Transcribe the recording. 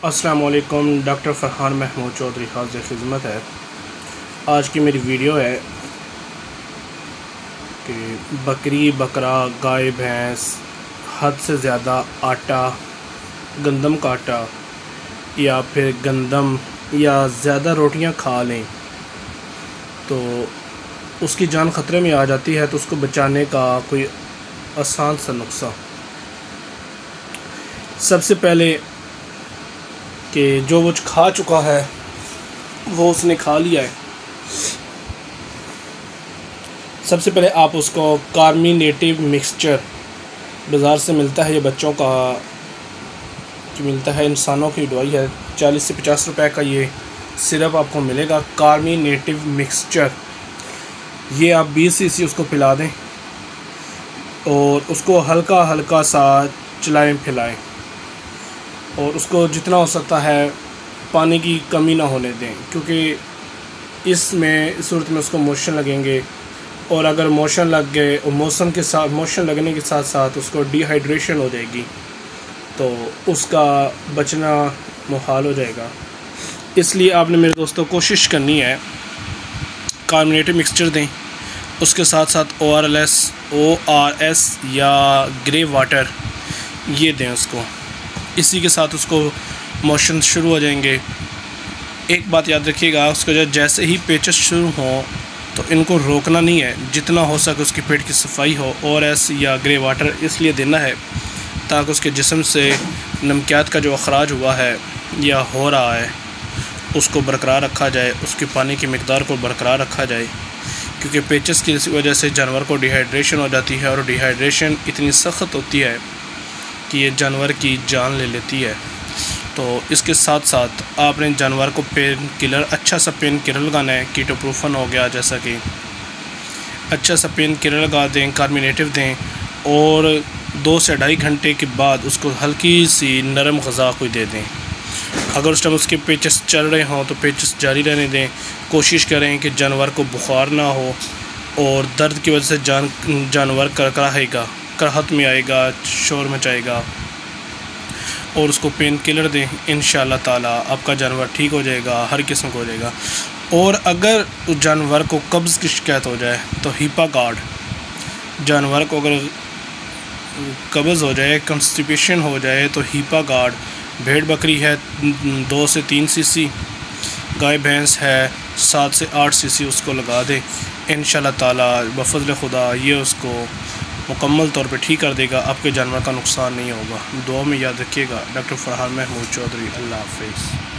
अस्सलाम वालेकुम। डॉक्टर फ़रहान महमूद चौधरी हाज़िर खिदमत है। आज की मेरी वीडियो है कि बकरी, बकरा, गाय, भैंस हद से ज़्यादा आटा, गंदम का आटा या फिर गंदम या ज़्यादा रोटियां खा लें तो उसकी जान ख़तरे में आ जाती है। तो उसको बचाने का कोई आसान सा नुस्खा। सबसे पहले कि जो वो खा चुका है वो उसने खा लिया है, सबसे पहले आप उसको कार्मिनेटिव मिक्सचर बाज़ार से मिलता है, ये बच्चों का जो मिलता है, इंसानों की दवाई है, 40 से 50 रुपए का ये सिरप आपको मिलेगा। कार्मिनेटिव मिक्सचर ये आप 20 cc उसको पिला दें और उसको हल्का हल्का सा चलाएं फिलाएं और उसको जितना हो सकता है पानी की कमी ना होने दें, क्योंकि इस सूरत में उसको मोशन लगेंगे और अगर मोशन लग गए और मोशन लगने के साथ साथ उसको डिहाइड्रेशन हो जाएगी तो उसका बचना मुहाल हो जाएगा। इसलिए आपने मेरे दोस्तों कोशिश करनी है कार्बोनेटेड मिक्सचर दें, उसके साथ साथ ORS या ग्रे वाटर ये दें उसको। इसी के साथ उसको मोशन शुरू हो जाएंगे। एक बात याद रखिएगा, उसको जैसे ही पेचस शुरू हो तो इनको रोकना नहीं है, जितना हो सके उसके पेट की सफाई हो। ORS या ग्रे वाटर इसलिए देना है ताकि उसके जिस्म से नमकियात का जो अखराज हुआ है या हो रहा है उसको बरकरार रखा जाए, उसकी पानी की मिकदार को बरकरार रखा जाए, क्योंकि पेचस की वजह से जानवर को डिहाइड्रेशन हो जाती है और डिहाइड्रेशन इतनी सख्त होती है कि ये जानवर की जान ले लेती है। तो इसके साथ साथ आपने जानवर को पेन किलर, अच्छा सा पेन किलर लगाना है। कीटोप्रूफन हो गया, जैसा कि अच्छा सा पेन किलर लगा दें, कार्मिनेटिव दें और 2 से 2.5 घंटे के बाद उसको हल्की सी नरम ग़िज़ा कोई दे दें। अगर उस टाइम उसके पेचस चल रहे हों तो पेचस जारी रहने दें। कोशिश करें कि जानवर को बुखार ना हो और दर्द की वजह से जानवर करकराएगा, करहत में आएगा, शोर मचाएगा, और उसको पेन किलर दें। इंशाअल्लाह ताला आपका जानवर ठीक हो जाएगा, हर किस्म का हो जाएगा। और अगर उस जानवर को कब्ज़ की शिकायत हो जाए तो हीपागार्ड, जानवर को अगर कब्ज़ हो जाए, कंस्टिपेशन हो जाए तो हीपागार्ड, भेड़ बकरी है 2 से 3 cc, गाय भैंस है 7 से 8 cc उसको लगा दें। इंशाअल्लाह ताला बफ़ज़्ल खुदा ये उसको मुकम्मल तौर पे ठीक कर देगा, आपके जानवर का नुकसान नहीं होगा। दुआ में याद रखिएगा। डॉक्टर फ़रहान महमूद चौधरी। अल्लाह हाफ़िज़।